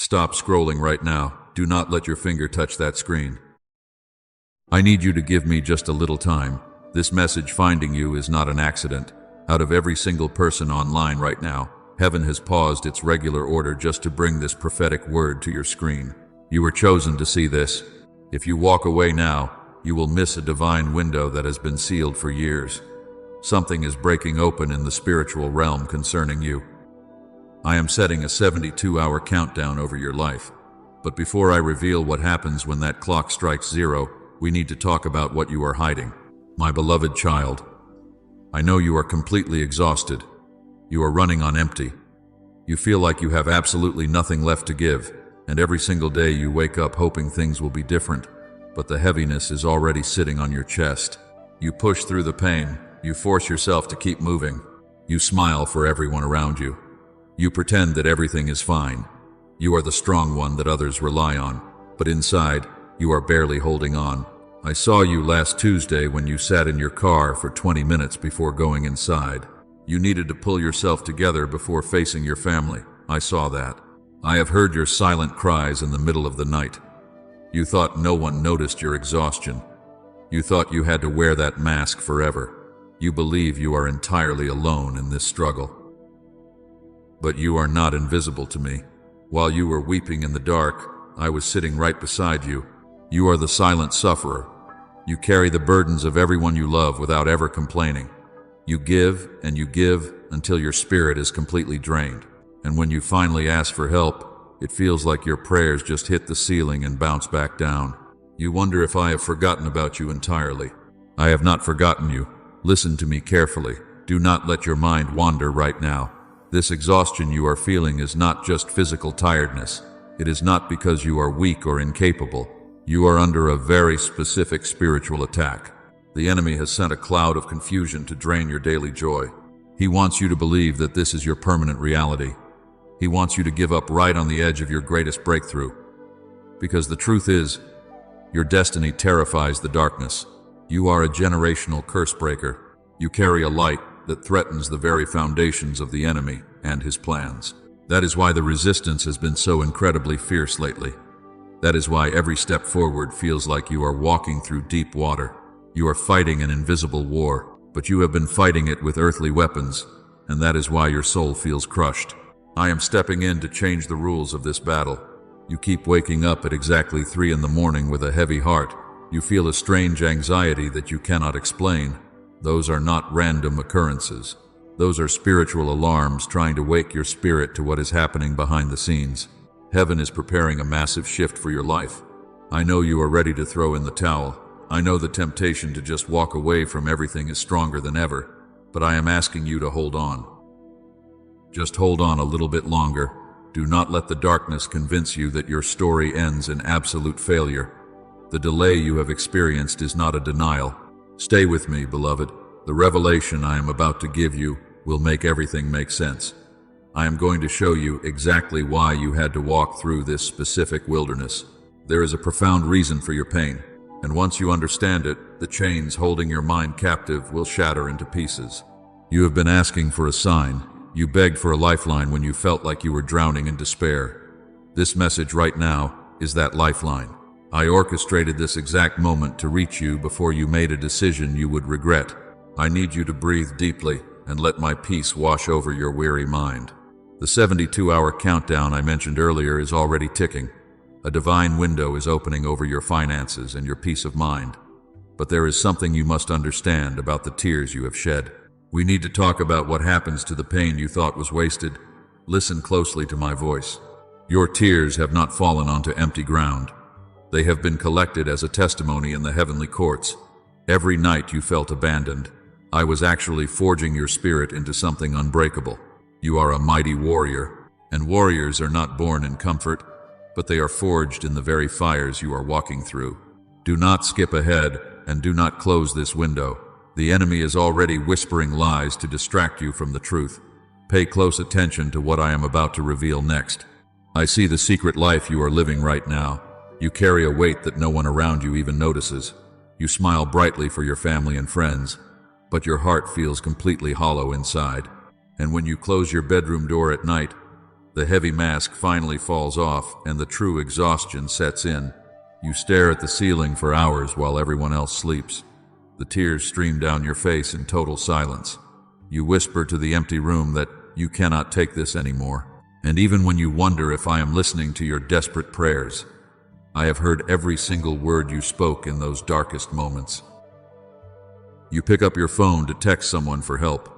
Stop scrolling right now. Do not let your finger touch that screen. I need you to give me just a little time. This message finding you is not an accident. Out of every single person online right now, heaven has paused its regular order just to bring this prophetic word to your screen. You were chosen to see this. If you walk away now, you will miss a divine window that has been sealed for years. Something is breaking open in the spiritual realm concerning you. I am setting a 72-hour countdown over your life. But before I reveal what happens when that clock strikes 0, we need to talk about what you are hiding. My beloved child, I know you are completely exhausted. You are running on empty. You feel like you have absolutely nothing left to give, and every single day you wake up hoping things will be different, but the heaviness is already sitting on your chest. You push through the pain. You force yourself to keep moving. You smile for everyone around you. You pretend that everything is fine. You are the strong one that others rely on, but inside, you are barely holding on. I saw you last Tuesday when you sat in your car for 20 minutes before going inside. You needed to pull yourself together before facing your family. I saw that. I have heard your silent cries in the middle of the night. You thought no one noticed your exhaustion. You thought you had to wear that mask forever. You believe you are entirely alone in this struggle. But you are not invisible to me. While you were weeping in the dark, I was sitting right beside you. You are the silent sufferer. You carry the burdens of everyone you love without ever complaining. You give and you give until your spirit is completely drained. And when you finally ask for help, it feels like your prayers just hit the ceiling and bounce back down. You wonder if I have forgotten about you entirely. I have not forgotten you. Listen to me carefully. Do not let your mind wander right now. This exhaustion you are feeling is not just physical tiredness. It is not because you are weak or incapable. You are under a very specific spiritual attack. The enemy has sent a cloud of confusion to drain your daily joy. He wants you to believe that this is your permanent reality. He wants you to give up right on the edge of your greatest breakthrough. Because the truth is, your destiny terrifies the darkness. You are a generational curse breaker. You carry a light that threatens the very foundations of the enemy and his plans. That is why the resistance has been so incredibly fierce lately. That is why every step forward feels like you are walking through deep water. You are fighting an invisible war, but you have been fighting it with earthly weapons, and that is why your soul feels crushed. I am stepping in to change the rules of this battle. You keep waking up at exactly 3 in the morning with a heavy heart. You feel a strange anxiety that you cannot explain. Those are not random occurrences. Those are spiritual alarms trying to wake your spirit to what is happening behind the scenes. Heaven is preparing a massive shift for your life. I know you are ready to throw in the towel. I know the temptation to just walk away from everything is stronger than ever, but I am asking you to hold on. Just hold on a little bit longer. Do not let the darkness convince you that your story ends in absolute failure. The delay you have experienced is not a denial. Stay with me, beloved. The revelation I am about to give you will make everything make sense. I am going to show you exactly why you had to walk through this specific wilderness. There is a profound reason for your pain, and once you understand it, the chains holding your mind captive will shatter into pieces. You have been asking for a sign. You begged for a lifeline when you felt like you were drowning in despair. This message right now is that lifeline. I orchestrated this exact moment to reach you before you made a decision you would regret. I need you to breathe deeply and let my peace wash over your weary mind. The 72-hour countdown I mentioned earlier is already ticking. A divine window is opening over your finances and your peace of mind. But there is something you must understand about the tears you have shed. We need to talk about what happens to the pain you thought was wasted. Listen closely to my voice. Your tears have not fallen onto empty ground. They have been collected as a testimony in the heavenly courts. Every night you felt abandoned. I was actually forging your spirit into something unbreakable. You are a mighty warrior, and warriors are not born in comfort, but they are forged in the very fires you are walking through. Do not skip ahead, and do not close this window. The enemy is already whispering lies to distract you from the truth. Pay close attention to what I am about to reveal next. I see the secret life you are living right now. You carry a weight that no one around you even notices. You smile brightly for your family and friends, but your heart feels completely hollow inside. And when you close your bedroom door at night, The heavy mask finally falls off, and the true exhaustion sets in. You stare at the ceiling for hours while everyone else sleeps. The tears stream down your face in total silence. You whisper to the empty room that you cannot take this anymore. And even when you wonder if I am listening to your desperate prayers, I have heard every single word you spoke in those darkest moments. You pick up your phone to text someone for help.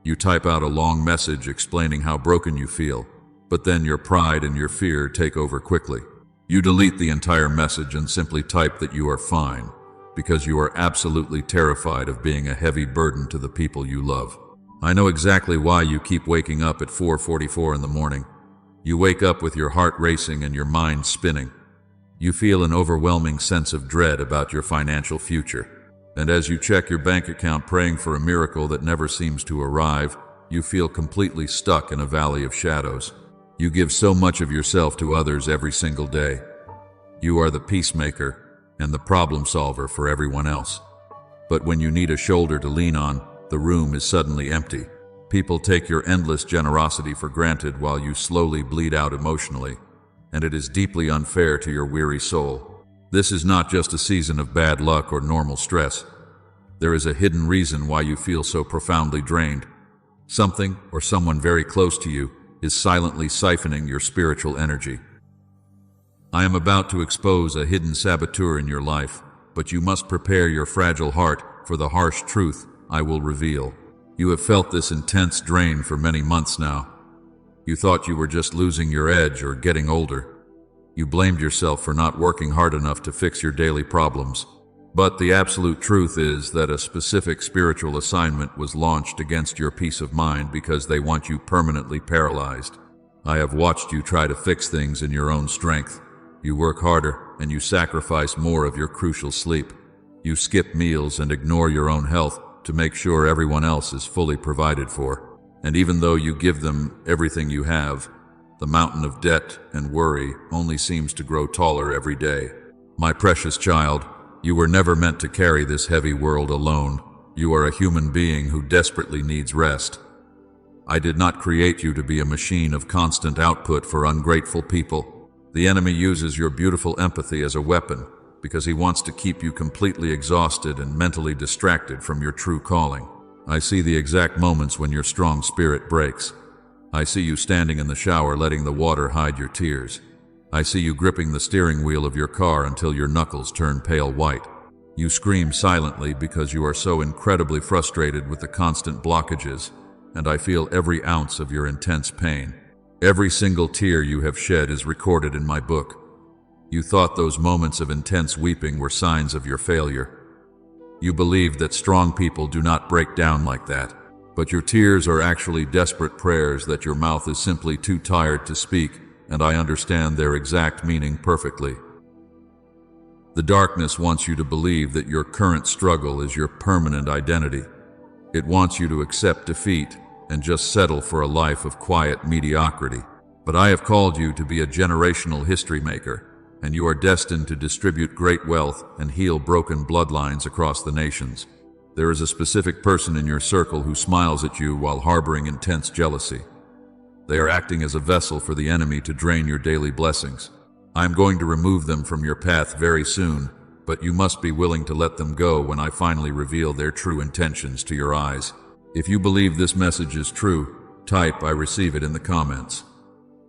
You type out a long message explaining how broken you feel, but then your pride and your fear take over quickly. You delete the entire message and simply type that you are fine, because you are absolutely terrified of being a heavy burden to the people you love. I know exactly why you keep waking up at 4:44 in the morning. You wake up with your heart racing and your mind spinning. You feel an overwhelming sense of dread about your financial future. And as you check your bank account praying for a miracle that never seems to arrive, you feel completely stuck in a valley of shadows. You give so much of yourself to others every single day. You are the peacemaker and the problem solver for everyone else. But when you need a shoulder to lean on, the room is suddenly empty. People take your endless generosity for granted while you slowly bleed out emotionally, and it is deeply unfair to your weary soul. This is not just a season of bad luck or normal stress. There is a hidden reason why you feel so profoundly drained. Something or someone very close to you is silently siphoning your spiritual energy. I am about to expose a hidden saboteur in your life, but you must prepare your fragile heart for the harsh truth I will reveal. You have felt this intense drain for many months now. You thought you were just losing your edge or getting older. You blamed yourself for not working hard enough to fix your daily problems. But the absolute truth is that a specific spiritual assignment was launched against your peace of mind because they want you permanently paralyzed. I have watched you try to fix things in your own strength. You work harder and you sacrifice more of your crucial sleep. You skip meals and ignore your own health to make sure everyone else is fully provided for. And even though you give them everything you have, the mountain of debt and worry only seems to grow taller every day. My precious child, you were never meant to carry this heavy world alone. You are a human being who desperately needs rest. I did not create you to be a machine of constant output for ungrateful people. The enemy uses your beautiful empathy as a weapon because he wants to keep you completely exhausted and mentally distracted from your true calling. I see the exact moments when your strong spirit breaks. I see you standing in the shower letting the water hide your tears. I see you gripping the steering wheel of your car until your knuckles turn pale white. You scream silently because you are so incredibly frustrated with the constant blockages, and I feel every ounce of your intense pain. Every single tear you have shed is recorded in my book. You thought those moments of intense weeping were signs of your failure. You believed that strong people do not break down like that. But your tears are actually desperate prayers that your mouth is simply too tired to speak, and I understand their exact meaning perfectly. The darkness wants you to believe that your current struggle is your permanent identity. It wants you to accept defeat and just settle for a life of quiet mediocrity. But I have called you to be a generational history maker, and you are destined to distribute great wealth and heal broken bloodlines across the nations. There is a specific person in your circle who smiles at you while harboring intense jealousy. They are acting as a vessel for the enemy to drain your daily blessings. I am going to remove them from your path very soon, but you must be willing to let them go when I finally reveal their true intentions to your eyes. If you believe this message is true, type "I receive it" in the comments.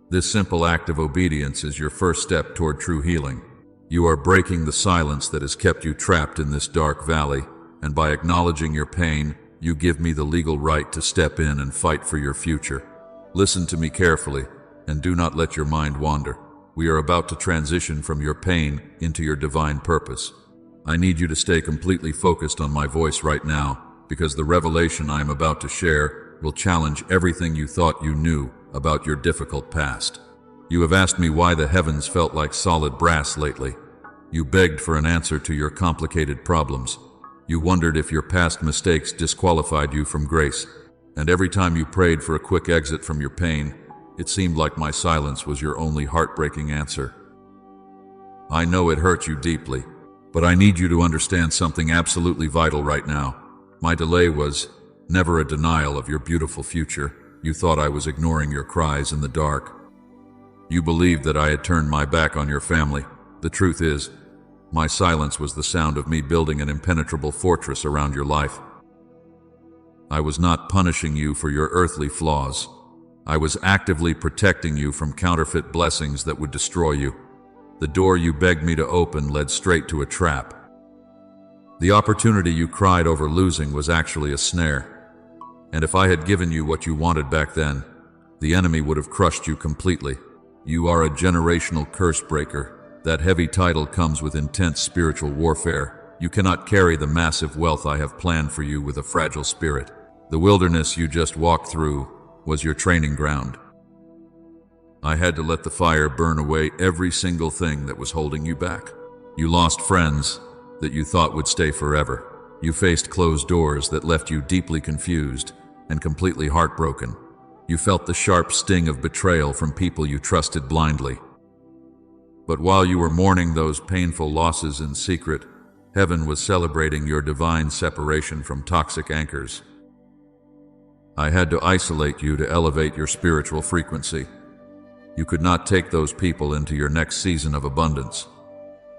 This simple act of obedience is your first step toward true healing. You are breaking the silence that has kept you trapped in this dark valley, and by acknowledging your pain, you give me the legal right to step in and fight for your future. Listen to me carefully, and do not let your mind wander. We are about to transition from your pain into your divine purpose. I need you to stay completely focused on my voice right now, because the revelation I am about to share will challenge everything you thought you knew about your difficult past. You have asked me why the heavens felt like solid brass lately. You begged for an answer to your complicated problems. You wondered if your past mistakes disqualified you from grace, and every time you prayed for a quick exit from your pain, it seemed like my silence was your only heartbreaking answer. I know it hurt you deeply, but I need you to understand something absolutely vital right now. My delay was never a denial of your beautiful future. You thought I was ignoring your cries in the dark, You believed that I had turned my back on your family. The truth is, my silence was the sound of me building an impenetrable fortress around your life. I was not punishing you for your earthly flaws. I was actively protecting you from counterfeit blessings that would destroy you. The door you begged me to open led straight to a trap. The opportunity you cried over losing was actually a snare. And if I had given you what you wanted back then, the enemy would have crushed you completely. You are a generational curse breaker. That heavy title comes with intense spiritual warfare. You cannot carry the massive wealth I have planned for you with a fragile spirit. The wilderness you just walked through was your training ground. I had to let the fire burn away every single thing that was holding you back. You lost friends that you thought would stay forever. You faced closed doors that left you deeply confused and completely heartbroken. You felt the sharp sting of betrayal from people you trusted blindly. But while you were mourning those painful losses in secret, heaven was celebrating your divine separation from toxic anchors. I had to isolate you to elevate your spiritual frequency. You could not take those people into your next season of abundance.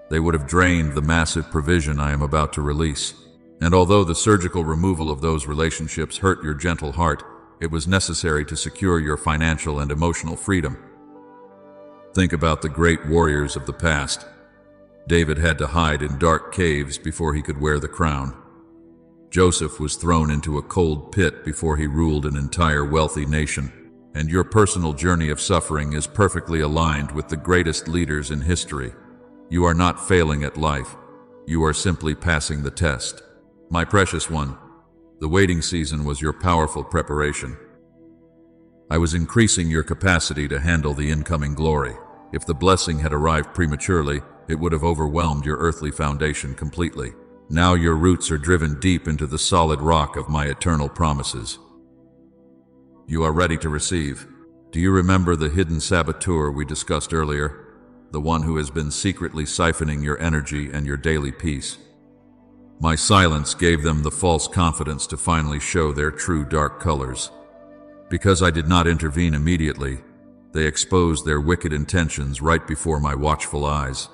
They would have drained the massive provision I am about to release. And although the surgical removal of those relationships hurt your gentle heart, it was necessary to secure your financial and emotional freedom. Think about the great warriors of the past. David had to hide in dark caves before he could wear the crown. Joseph was thrown into a cold pit before he ruled an entire wealthy nation. And your personal journey of suffering is perfectly aligned with the greatest leaders in history. You are not failing at life. You are simply passing the test. My precious one, the waiting season was your powerful preparation. I was increasing your capacity to handle the incoming glory. If the blessing had arrived prematurely, it would have overwhelmed your earthly foundation completely. Now your roots are driven deep into the solid rock of my eternal promises. You are ready to receive. Do you remember the hidden saboteur we discussed earlier? The one who has been secretly siphoning your energy and your daily peace. My silence gave them the false confidence to finally show their true dark colors. Because I did not intervene immediately, they exposed their wicked intentions right before my watchful eyes.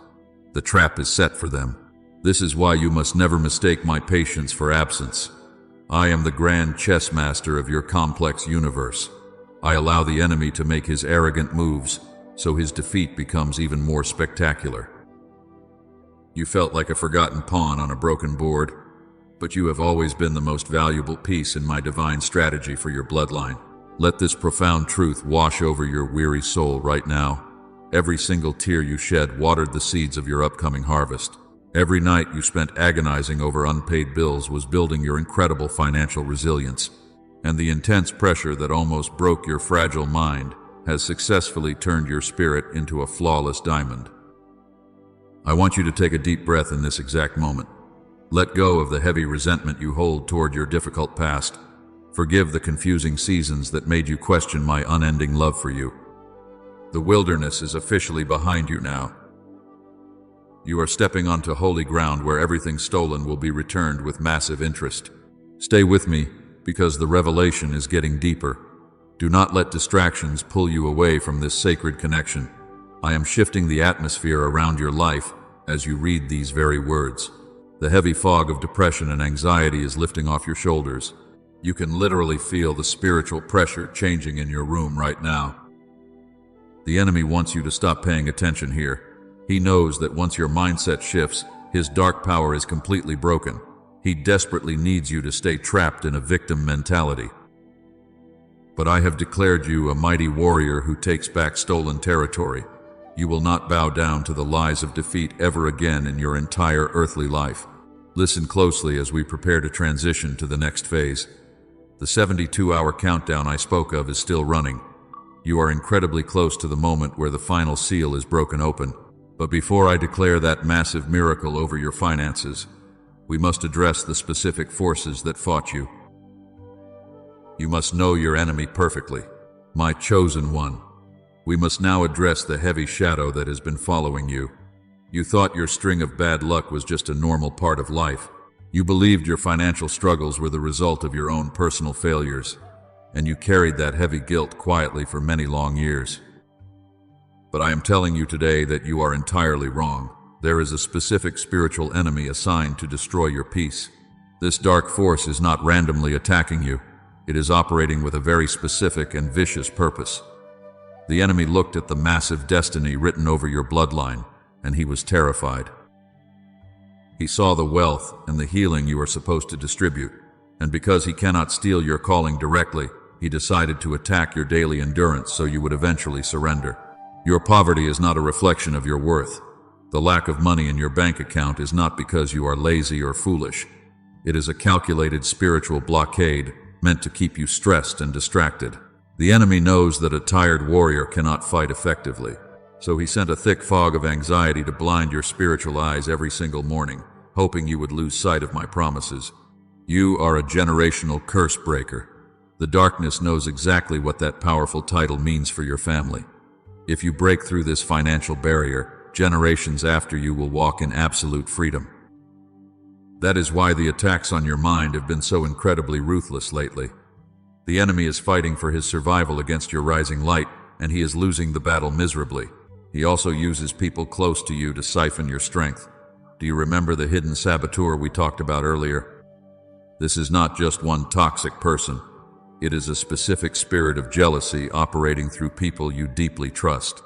The trap is set for them. This is why you must never mistake my patience for absence. I am the grand chess master of your complex universe. I allow the enemy to make his arrogant moves, so his defeat becomes even more spectacular. You felt like a forgotten pawn on a broken board, but you have always been the most valuable piece in my divine strategy for your bloodline. Let this profound truth wash over your weary soul right now. Every single tear you shed watered the seeds of your upcoming harvest. Every night you spent agonizing over unpaid bills was building your incredible financial resilience, and the intense pressure that almost broke your fragile mind has successfully turned your spirit into a flawless diamond. I want you to take a deep breath in this exact moment. Let go of the heavy resentment you hold toward your difficult past. Forgive the confusing seasons that made you question my unending love for you. The wilderness is officially behind you now. You are stepping onto holy ground where everything stolen will be returned with massive interest. Stay with me, because the revelation is getting deeper. Do not let distractions pull you away from this sacred connection. I am shifting the atmosphere around your life as you read these very words. The heavy fog of depression and anxiety is lifting off your shoulders. You can literally feel the spiritual pressure changing in your room right now. The enemy wants you to stop paying attention here. He knows that once your mindset shifts, his dark power is completely broken. He desperately needs you to stay trapped in a victim mentality. But I have declared you a mighty warrior who takes back stolen territory. You will not bow down to the lies of defeat ever again in your entire earthly life. Listen closely as we prepare to transition to the next phase. The 72-hour countdown I spoke of is still running. You are incredibly close to the moment where the final seal is broken open. But before I declare that massive miracle over your finances, we must address the specific forces that fought you. You must know your enemy perfectly, my chosen one. We must now address the heavy shadow that has been following you. You thought your string of bad luck was just a normal part of life. You believed your financial struggles were the result of your own personal failures, and you carried that heavy guilt quietly for many long years. But I am telling you today that you are entirely wrong. There is a specific spiritual enemy assigned to destroy your peace. This dark force is not randomly attacking you. It is operating with a very specific and vicious purpose. The enemy looked at the massive destiny written over your bloodline, and he was terrified. He saw the wealth and the healing you are supposed to distribute, and because he cannot steal your calling directly, he decided to attack your daily endurance so you would eventually surrender. Your poverty is not a reflection of your worth. The lack of money in your bank account is not because you are lazy or foolish. It is a calculated spiritual blockade meant to keep you stressed and distracted. The enemy knows that a tired warrior cannot fight effectively, so he sent a thick fog of anxiety to blind your spiritual eyes every single morning, hoping you would lose sight of my promises. You are a generational curse breaker. The darkness knows exactly what that powerful title means for your family. If you break through this financial barrier, generations after you will walk in absolute freedom. That is why the attacks on your mind have been so incredibly ruthless lately. The enemy is fighting for his survival against your rising light, and he is losing the battle miserably. He also uses people close to you to siphon your strength. Do you remember the hidden saboteur we talked about earlier? This is not just one toxic person. It is a specific spirit of jealousy operating through people you deeply trust.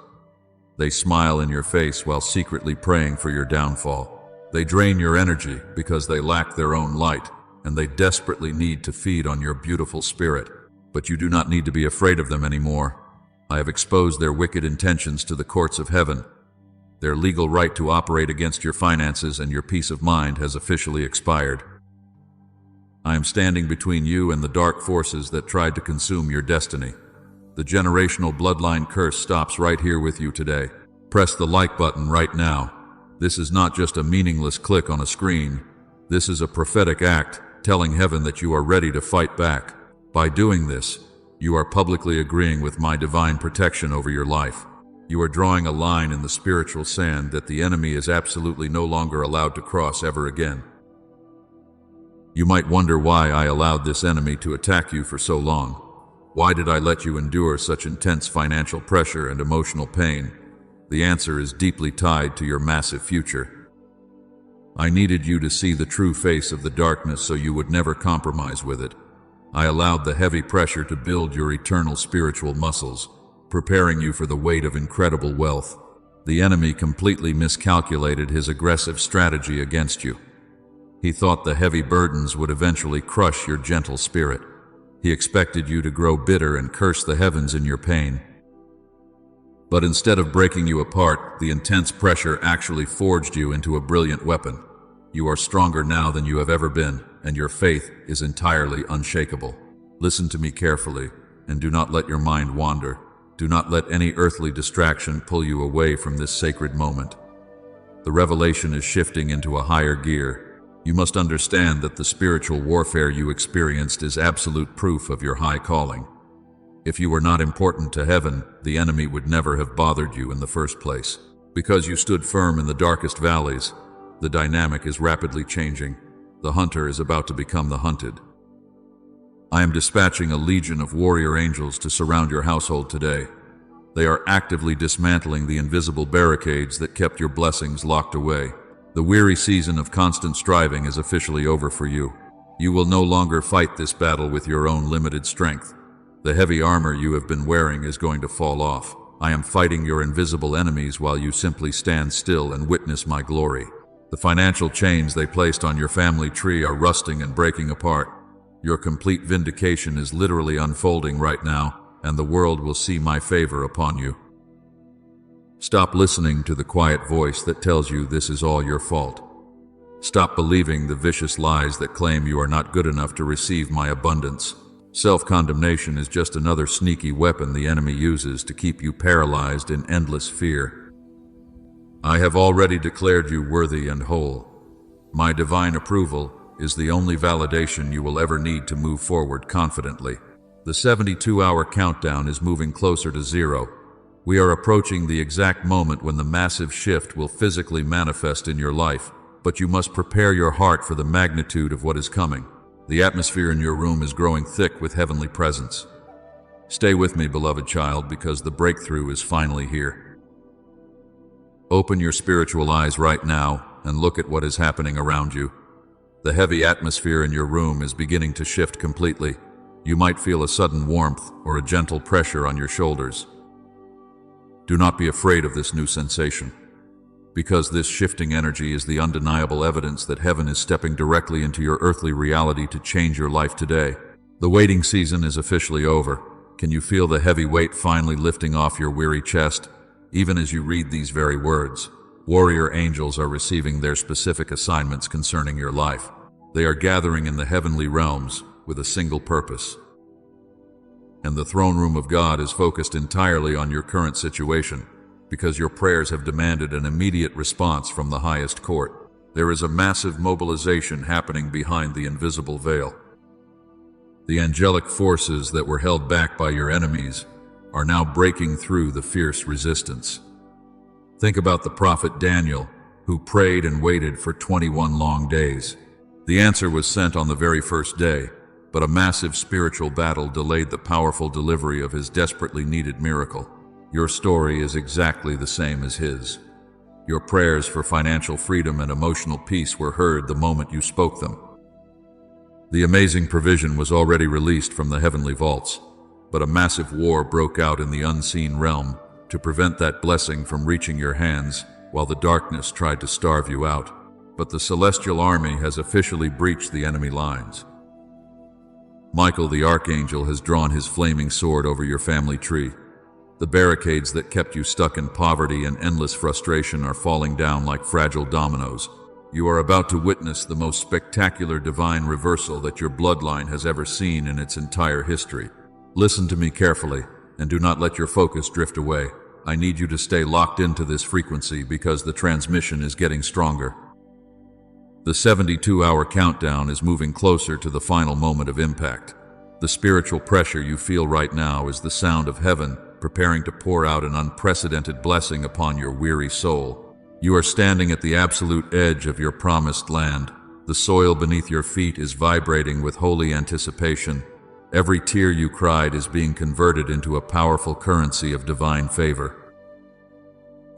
They smile in your face while secretly praying for your downfall. They drain your energy because they lack their own light, and they desperately need to feed on your beautiful spirit. But you do not need to be afraid of them anymore. I have exposed their wicked intentions to the courts of heaven. Their legal right to operate against your finances and your peace of mind has officially expired. I am standing between you and the dark forces that tried to consume your destiny. The generational bloodline curse stops right here with you today. Press the like button right now. This is not just a meaningless click on a screen. This is a prophetic act telling heaven that you are ready to fight back. By doing this, you are publicly agreeing with my divine protection over your life. You are drawing a line in the spiritual sand that the enemy is absolutely no longer allowed to cross ever again. You might wonder why I allowed this enemy to attack you for so long. Why did I let you endure such intense financial pressure and emotional pain? The answer is deeply tied to your massive future. I needed you to see the true face of the darkness so you would never compromise with it. I allowed the heavy pressure to build your eternal spiritual muscles, preparing you for the weight of incredible wealth. The enemy completely miscalculated his aggressive strategy against you. He thought the heavy burdens would eventually crush your gentle spirit. He expected you to grow bitter and curse the heavens in your pain. But instead of breaking you apart, the intense pressure actually forged you into a brilliant weapon. You are stronger now than you have ever been, and your faith is entirely unshakable. Listen to me carefully, and do not let your mind wander. Do not let any earthly distraction pull you away from this sacred moment. The revelation is shifting into a higher gear. You must understand that the spiritual warfare you experienced is absolute proof of your high calling. If you were not important to heaven, the enemy would never have bothered you in the first place. Because you stood firm in the darkest valleys, the dynamic is rapidly changing. The hunter is about to become the hunted. I am dispatching a legion of warrior angels to surround your household today. They are actively dismantling the invisible barricades that kept your blessings locked away. The weary season of constant striving is officially over for you. You will no longer fight this battle with your own limited strength. The heavy armor you have been wearing is going to fall off. I am fighting your invisible enemies while you simply stand still and witness my glory. The financial chains they placed on your family tree are rusting and breaking apart. Your complete vindication is literally unfolding right now, and the world will see my favor upon you. Stop listening to the quiet voice that tells you this is all your fault. Stop believing the vicious lies that claim you are not good enough to receive my abundance. Self-condemnation is just another sneaky weapon the enemy uses to keep you paralyzed in endless fear. I have already declared you worthy and whole. My divine approval is the only validation you will ever need to move forward confidently. The 72-hour countdown is moving closer to zero. We are approaching the exact moment when the massive shift will physically manifest in your life, but you must prepare your heart for the magnitude of what is coming. The atmosphere in your room is growing thick with heavenly presence. Stay with me, beloved child, because the breakthrough is finally here. Open your spiritual eyes right now and look at what is happening around you. The heavy atmosphere in your room is beginning to shift completely. You might feel a sudden warmth or a gentle pressure on your shoulders. Do not be afraid of this new sensation, because this shifting energy is the undeniable evidence that heaven is stepping directly into your earthly reality to change your life today. The waiting season is officially over. Can you feel the heavy weight finally lifting off your weary chest? Even as you read these very words, warrior angels are receiving their specific assignments concerning your life. They are gathering in the heavenly realms with a single purpose. And the throne room of God is focused entirely on your current situation, because your prayers have demanded an immediate response from the highest court. There is a massive mobilization happening behind the invisible veil. The angelic forces that were held back by your enemies are now breaking through the fierce resistance. Think about the prophet Daniel, who prayed and waited for 21 long days. The answer was sent on the very first day, but a massive spiritual battle delayed the powerful delivery of his desperately needed miracle. Your story is exactly the same as his. Your prayers for financial freedom and emotional peace were heard the moment you spoke them. The amazing provision was already released from the heavenly vaults, but a massive war broke out in the unseen realm to prevent that blessing from reaching your hands while the darkness tried to starve you out. But the celestial army has officially breached the enemy lines. Michael the archangel has drawn his flaming sword over your family tree. The barricades that kept you stuck in poverty and endless frustration are falling down like fragile dominoes. You are about to witness the most spectacular divine reversal that your bloodline has ever seen in its entire history. Listen to me carefully, and do not let your focus drift away. I need you to stay locked into this frequency because the transmission is getting stronger. The 72-hour countdown is moving closer to the final moment of impact. The spiritual pressure you feel right now is the sound of heaven preparing to pour out an unprecedented blessing upon your weary soul. You are standing at the absolute edge of your promised land. The soil beneath your feet is vibrating with holy anticipation. Every tear you cried is being converted into a powerful currency of divine favor.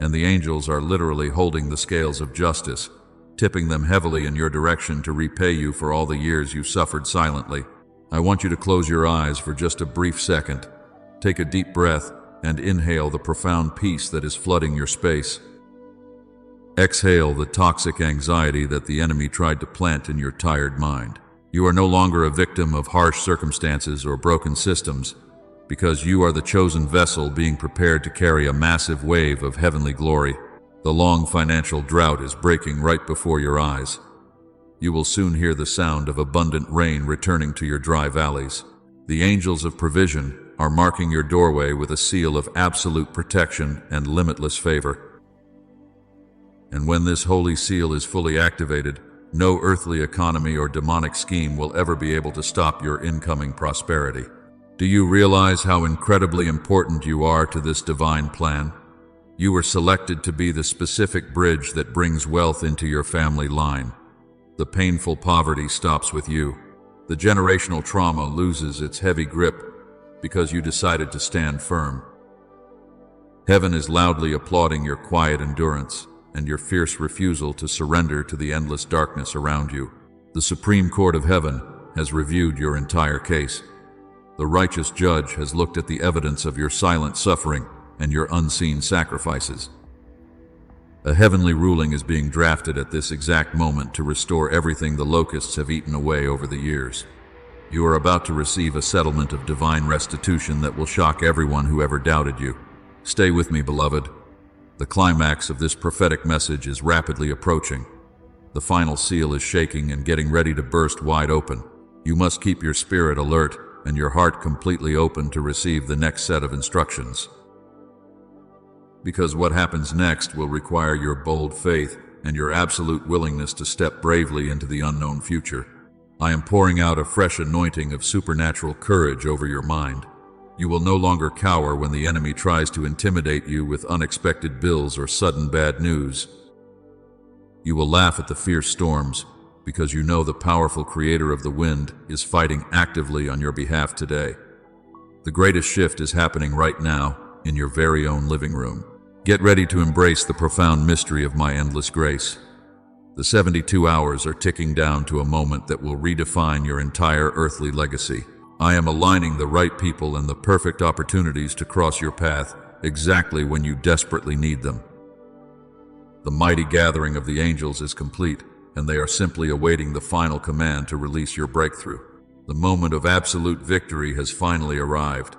And the angels are literally holding the scales of justice, tipping them heavily in your direction to repay you for all the years you suffered silently. I want you to close your eyes for just a brief second. Take a deep breath and inhale the profound peace that is flooding your space. Exhale the toxic anxiety that the enemy tried to plant in your tired mind. You are no longer a victim of harsh circumstances or broken systems, because you are the chosen vessel being prepared to carry a massive wave of heavenly glory. The long financial drought is breaking right before your eyes. You will soon hear the sound of abundant rain returning to your dry valleys. The angels of provision are marking your doorway with a seal of absolute protection and limitless favor. And when this holy seal is fully activated, no earthly economy or demonic scheme will ever be able to stop your incoming prosperity. Do you realize how incredibly important you are to this divine plan? You were selected to be the specific bridge that brings wealth into your family line. The painful poverty stops with you. The generational trauma loses its heavy grip because you decided to stand firm. Heaven is loudly applauding your quiet endurance and your fierce refusal to surrender to the endless darkness around you. The Supreme Court of Heaven has reviewed your entire case. The righteous judge has looked at the evidence of your silent suffering and your unseen sacrifices. A heavenly ruling is being drafted at this exact moment to restore everything the locusts have eaten away over the years. You are about to receive a settlement of divine restitution that will shock everyone who ever doubted you. Stay with me, beloved. The climax of this prophetic message is rapidly approaching. The final seal is shaking and getting ready to burst wide open. You must keep your spirit alert and your heart completely open to receive the next set of instructions. Because what happens next will require your bold faith and your absolute willingness to step bravely into the unknown future. I am pouring out a fresh anointing of supernatural courage over your mind. You will no longer cower when the enemy tries to intimidate you with unexpected bills or sudden bad news. You will laugh at the fierce storms because you know the powerful creator of the wind is fighting actively on your behalf today. The greatest shift is happening right now in your very own living room. Get ready to embrace the profound mystery of my endless grace. The 72 hours are ticking down to a moment that will redefine your entire earthly legacy. I am aligning the right people and the perfect opportunities to cross your path exactly when you desperately need them. The mighty gathering of the angels is complete, and they are simply awaiting the final command to release your breakthrough. The moment of absolute victory has finally arrived.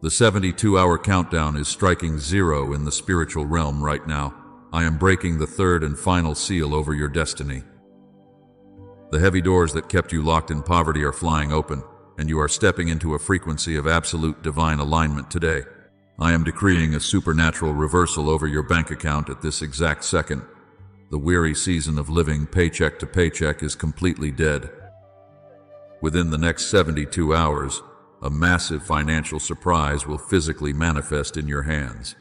The 72-hour countdown is striking zero in the spiritual realm right now. I am breaking the third and final seal over your destiny. The heavy doors that kept you locked in poverty are flying open, and you are stepping into a frequency of absolute divine alignment today. I am decreeing a supernatural reversal over your bank account at this exact second. The weary season of living paycheck to paycheck is completely dead. Within the next 72 hours, a massive financial surprise will physically manifest in your hands.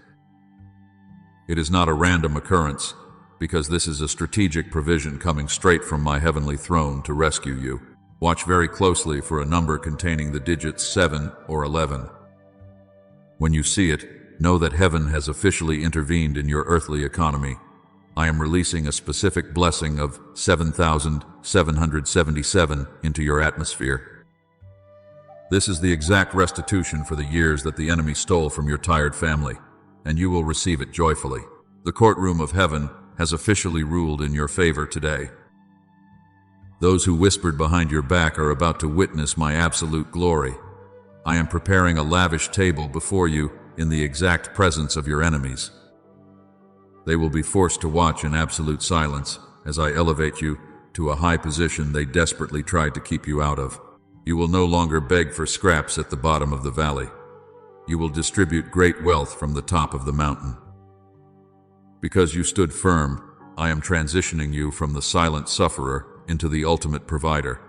It is not a random occurrence, because this is a strategic provision coming straight from my heavenly throne to rescue you. Watch very closely for a number containing the digits 7 or 11. When you see it, know that heaven has officially intervened in your earthly economy. I am releasing a specific blessing of 7,777 into your atmosphere. This is the exact restitution for the years that the enemy stole from your tired family, and you will receive it joyfully. The courtroom of heaven has officially ruled in your favor today. Those who whispered behind your back are about to witness my absolute glory. I am preparing a lavish table before you in the exact presence of your enemies. They will be forced to watch in absolute silence as I elevate you to a high position they desperately tried to keep you out of. You will no longer beg for scraps at the bottom of the valley. You will distribute great wealth from the top of the mountain. Because you stood firm, I am transitioning you from the silent sufferer into the ultimate provider.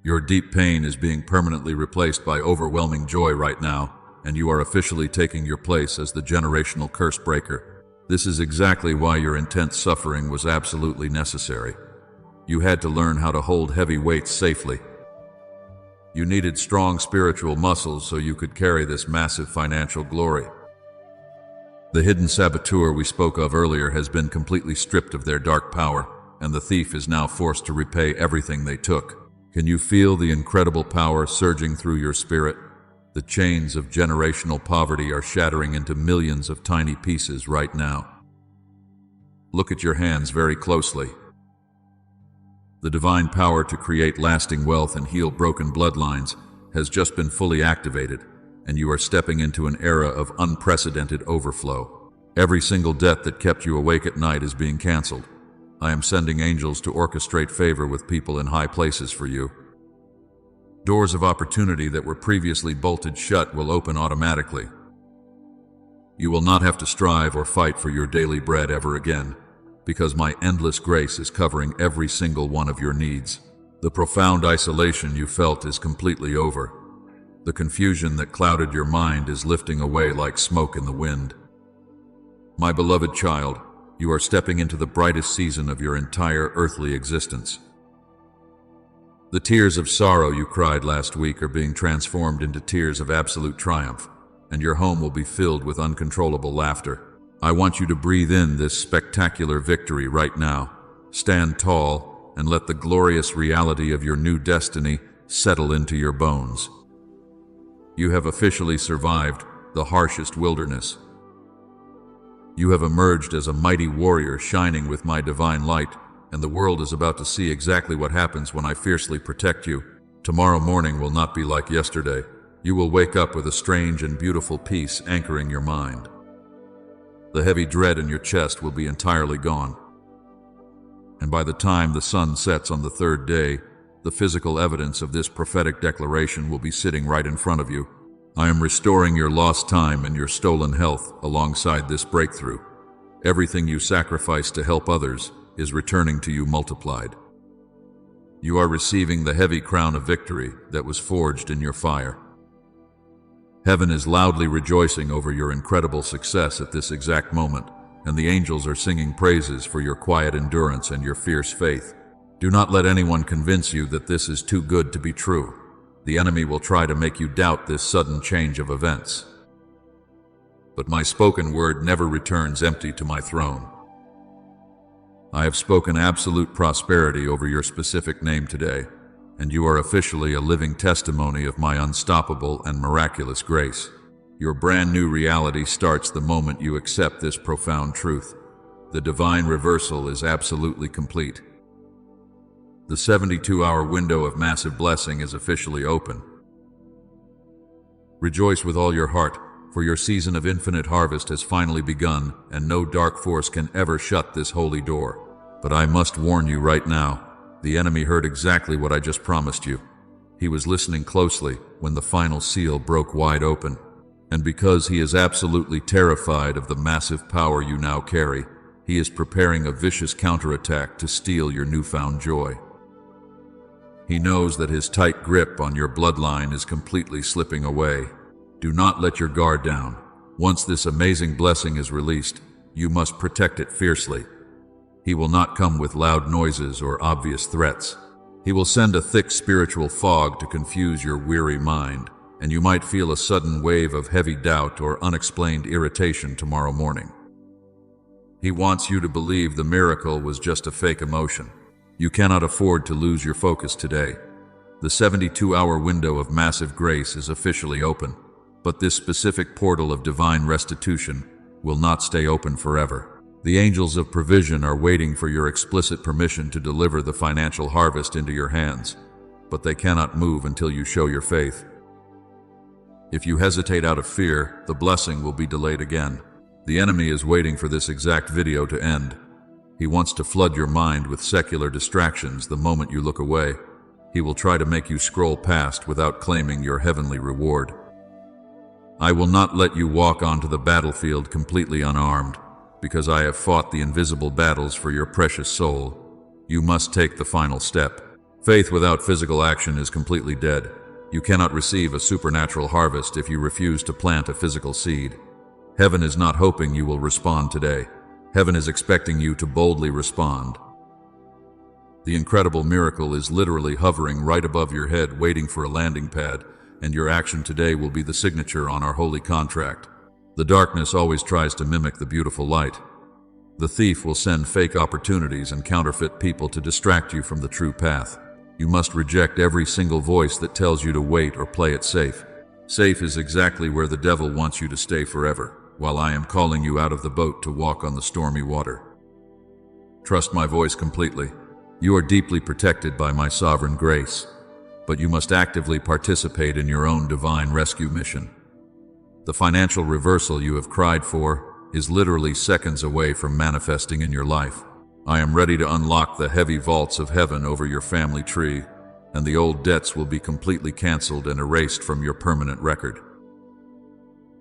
Your deep pain is being permanently replaced by overwhelming joy right now, and you are officially taking your place as the generational curse breaker. This is exactly why your intense suffering was absolutely necessary. You had to learn how to hold heavy weights safely. You needed strong spiritual muscles so you could carry this massive financial glory. The hidden saboteur we spoke of earlier has been completely stripped of their dark power, and the thief is now forced to repay everything they took. Can you feel the incredible power surging through your spirit? The chains of generational poverty are shattering into millions of tiny pieces right now. Look at your hands very closely. The divine power to create lasting wealth and heal broken bloodlines has just been fully activated, and you are stepping into an era of unprecedented overflow. Every single debt that kept you awake at night is being canceled. I am sending angels to orchestrate favor with people in high places for you. Doors of opportunity that were previously bolted shut will open automatically. You will not have to strive or fight for your daily bread ever again, because my endless grace is covering every single one of your needs. The profound isolation you felt is completely over. The confusion that clouded your mind is lifting away like smoke in the wind. My beloved child, you are stepping into the brightest season of your entire earthly existence. The tears of sorrow you cried last week are being transformed into tears of absolute triumph, and your home will be filled with uncontrollable laughter. I want you to breathe in this spectacular victory right now. Stand tall and let the glorious reality of your new destiny settle into your bones. You have officially survived the harshest wilderness. You have emerged as a mighty warrior shining with my divine light, and the world is about to see exactly what happens when I fiercely protect you. Tomorrow morning will not be like yesterday. You will wake up with a strange and beautiful peace anchoring your mind. The heavy dread in your chest will be entirely gone. And by the time the sun sets on the third day, the physical evidence of this prophetic declaration will be sitting right in front of you. I am restoring your lost time and your stolen health alongside this breakthrough. Everything you sacrificed to help others is returning to you multiplied. You are receiving the heavy crown of victory that was forged in your fire. Heaven is loudly rejoicing over your incredible success at this exact moment, and the angels are singing praises for your quiet endurance and your fierce faith. Do not let anyone convince you that this is too good to be true. The enemy will try to make you doubt this sudden change of events. but my spoken word never returns empty to my throne. I have spoken absolute prosperity over your specific name today, and you are officially a living testimony of my unstoppable and miraculous grace. Your brand new reality starts the moment you accept this profound truth. The divine reversal is absolutely complete. The 72-hour window of massive blessing is officially open. Rejoice with all your heart, for your season of infinite harvest has finally begun, and no dark force can ever shut this holy door. But I must warn you right now, the enemy heard exactly what I just promised you. He was listening closely when the final seal broke wide open. And because he is absolutely terrified of the massive power you now carry, he is preparing a vicious counterattack to steal your newfound joy. He knows that his tight grip on your bloodline is completely slipping away. Do not let your guard down. Once this amazing blessing is released, you must protect it fiercely. He will not come with loud noises or obvious threats. He will send a thick spiritual fog to confuse your weary mind, and you might feel a sudden wave of heavy doubt or unexplained irritation tomorrow morning. He wants you to believe the miracle was just a fake emotion. You cannot afford to lose your focus today. The 72-hour window of massive grace is officially open, but this specific portal of divine restitution will not stay open forever. The angels of provision are waiting for your explicit permission to deliver the financial harvest into your hands, but they cannot move until you show your faith. If you hesitate out of fear, the blessing will be delayed again. The enemy is waiting for this exact video to end. He wants to flood your mind with secular distractions the moment you look away. He will try to make you scroll past without claiming your heavenly reward. I will not let you walk onto the battlefield completely unarmed, because I have fought the invisible battles for your precious soul. You must take the final step. Faith without physical action is completely dead. You cannot receive a supernatural harvest if you refuse to plant a physical seed. Heaven is not hoping you will respond today. Heaven is expecting you to boldly respond. The incredible miracle is literally hovering right above your head, waiting for a landing pad, and your action today will be the signature on our holy contract. The darkness always tries to mimic the beautiful light. The thief will send fake opportunities and counterfeit people to distract you from the true path. You must reject every single voice that tells you to wait or play it safe. Safe is exactly where the devil wants you to stay forever, while I am calling you out of the boat to walk on the stormy water. Trust my voice completely. You are deeply protected by my sovereign grace, but you must actively participate in your own divine rescue mission. The financial reversal you have cried for is literally seconds away from manifesting in your life. I am ready to unlock the heavy vaults of heaven over your family tree, and the old debts will be completely canceled and erased from your permanent record.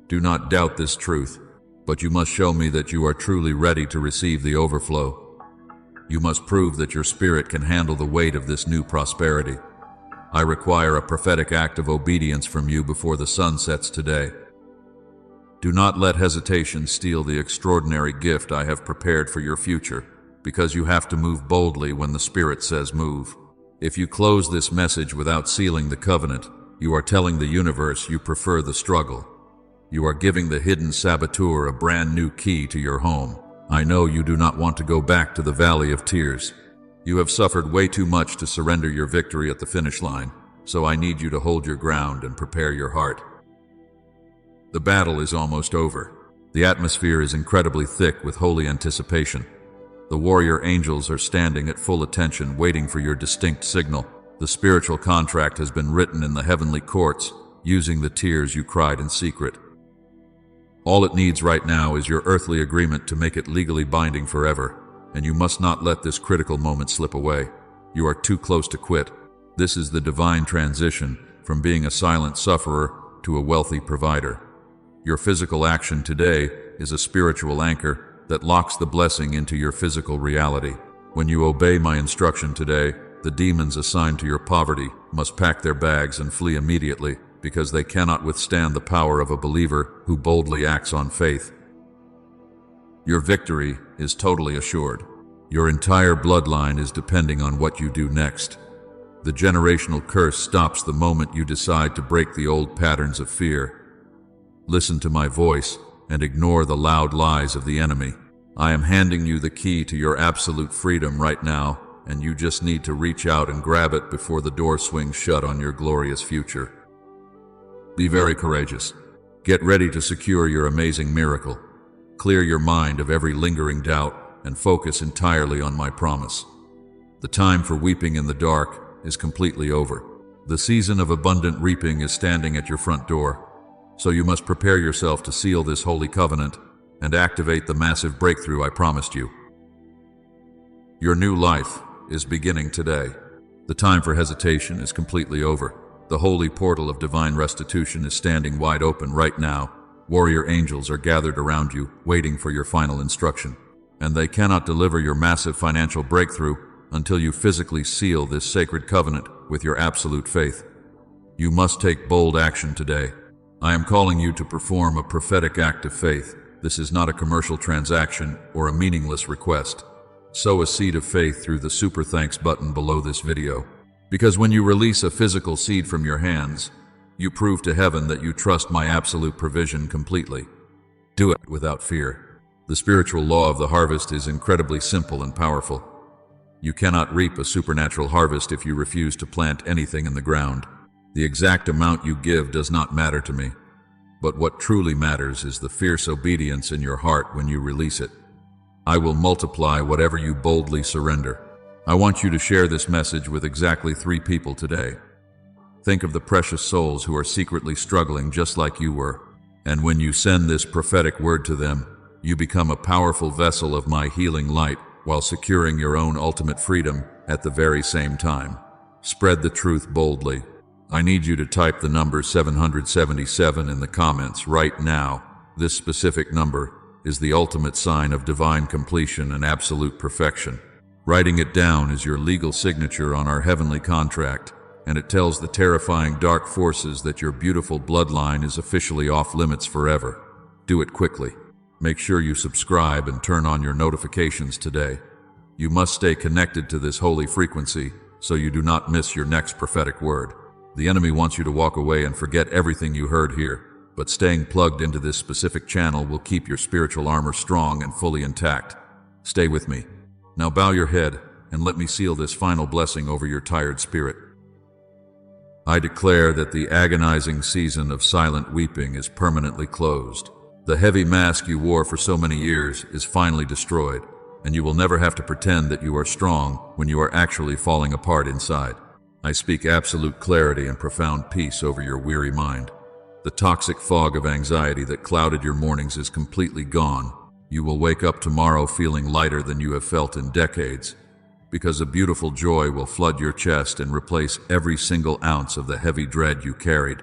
Do not doubt this truth, but you must show me that you are truly ready to receive the overflow. You must prove that your spirit can handle the weight of this new prosperity. I require a prophetic act of obedience from you before the sun sets today. Do not let hesitation steal the extraordinary gift I have prepared for your future, because you have to move boldly when the Spirit says move. If you close this message without sealing the covenant, you are telling the universe you prefer the struggle. You are giving the hidden saboteur a brand new key to your home. I know you do not want to go back to the valley of tears. You have suffered way too much to surrender your victory at the finish line, so I need you to hold your ground and prepare your heart. The battle is almost over. The atmosphere is incredibly thick with holy anticipation. The warrior angels are standing at full attention, waiting for your distinct signal. The spiritual contract has been written in the heavenly courts, using the tears you cried in secret. All it needs right now is your earthly agreement to make it legally binding forever, and you must not let this critical moment slip away. You are too close to quit. This is the divine transition from being a silent sufferer to a wealthy provider. Your physical action today is a spiritual anchor that locks the blessing into your physical reality. When you obey my instruction today, the demons assigned to your poverty must pack their bags and flee immediately, because they cannot withstand the power of a believer who boldly acts on faith. Your victory is totally assured. Your entire bloodline is depending on what you do next. The generational curse stops the moment you decide to break the old patterns of fear. Listen to my voice, and ignore the loud lies of the enemy. I am handing you the key to your absolute freedom right now, and you just need to reach out and grab it before the door swings shut on your glorious future. Be very courageous. Get ready to secure your amazing miracle. Clear your mind of every lingering doubt and focus entirely on my promise. The time for weeping in the dark is completely over. The season of abundant reaping is standing at your front door, so you must prepare yourself to seal this holy covenant and activate the massive breakthrough I promised you. Your new life is beginning today. The time for hesitation is completely over. The holy portal of divine restitution is standing wide open right now. Warrior angels are gathered around you, waiting for your final instruction. And they cannot deliver your massive financial breakthrough until you physically seal this sacred covenant with your absolute faith. You must take bold action today. I am calling you to perform a prophetic act of faith. This is not a commercial transaction or a meaningless request. Sow a seed of faith through the super thanks button below this video. Because when you release a physical seed from your hands, you prove to heaven that you trust my absolute provision completely. Do it without fear. The spiritual law of the harvest is incredibly simple and powerful. You cannot reap a supernatural harvest if you refuse to plant anything in the ground. The exact amount you give does not matter to me, but what truly matters is the fierce obedience in your heart when you release it. I will multiply whatever you boldly surrender. I want you to share this message with exactly 3 people today. Think of the precious souls who are secretly struggling just like you were. And when you send this prophetic word to them, you become a powerful vessel of my healing light while securing your own ultimate freedom at the very same time. Spread the truth boldly. I need you to type the number 777 in the comments right now. This specific number is the ultimate sign of divine completion and absolute perfection. Writing it down is your legal signature on our heavenly contract, and it tells the terrifying dark forces that your beautiful bloodline is officially off limits forever. Do it quickly. Make sure you subscribe and turn on your notifications today. You must stay connected to this holy frequency so you do not miss your next prophetic word. The enemy wants you to walk away and forget everything you heard here, but staying plugged into this specific channel will keep your spiritual armor strong and fully intact. Stay with me. Now bow your head and let me seal this final blessing over your tired spirit. I declare that the agonizing season of silent weeping is permanently closed. The heavy mask you wore for so many years is finally destroyed, and you will never have to pretend that you are strong when you are actually falling apart inside. I speak absolute clarity and profound peace over your weary mind. The toxic fog of anxiety that clouded your mornings is completely gone. You will wake up tomorrow feeling lighter than you have felt in decades, because a beautiful joy will flood your chest and replace every single ounce of the heavy dread you carried.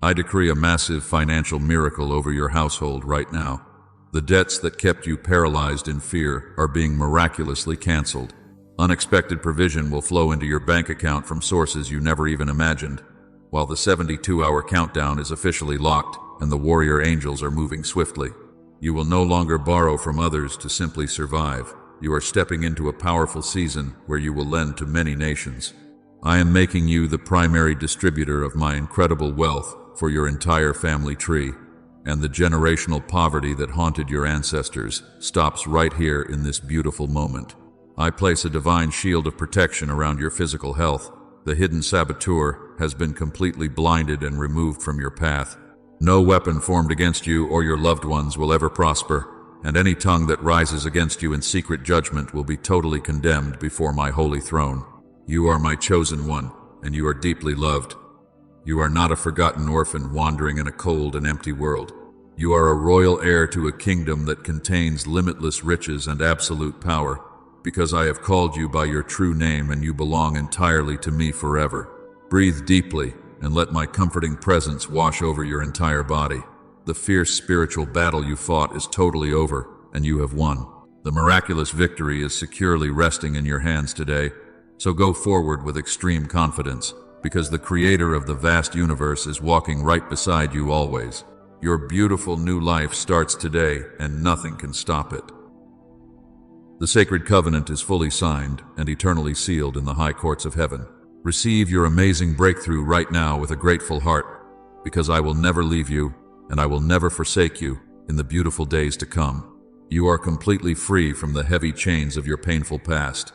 I decree a massive financial miracle over your household right now. The debts that kept you paralyzed in fear are being miraculously canceled. Unexpected provision will flow into your bank account from sources you never even imagined, while the 72-hour countdown is officially locked and the warrior angels are moving swiftly. You will no longer borrow from others to simply survive. You are stepping into a powerful season where you will lend to many nations. I am making you the primary distributor of my incredible wealth for your entire family tree, and the generational poverty that haunted your ancestors stops right here in this beautiful moment. I place a divine shield of protection around your physical health. The hidden saboteur has been completely blinded and removed from your path. No weapon formed against you or your loved ones will ever prosper, and any tongue that rises against you in secret judgment will be totally condemned before my holy throne. You are my chosen one, and you are deeply loved. You are not a forgotten orphan wandering in a cold and empty world. You are a royal heir to a kingdom that contains limitless riches and absolute power, because I have called you by your true name and you belong entirely to me forever. Breathe deeply and let my comforting presence wash over your entire body. The fierce spiritual battle you fought is totally over, and you have won. The miraculous victory is securely resting in your hands today, so go forward with extreme confidence, because the creator of the vast universe is walking right beside you always. Your beautiful new life starts today, and nothing can stop it. The sacred covenant is fully signed and eternally sealed in the high courts of heaven. Receive your amazing breakthrough right now with a grateful heart, because I will never leave you, and I will never forsake you, in the beautiful days to come. You are completely free from the heavy chains of your painful past.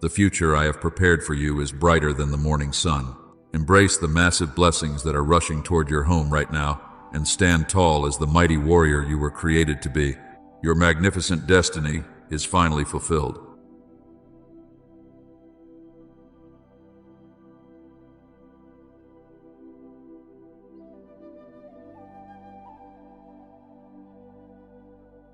The future I have prepared for you is brighter than the morning sun. Embrace the massive blessings that are rushing toward your home right now, and stand tall as the mighty warrior you were created to be. Your magnificent destiny is finally fulfilled.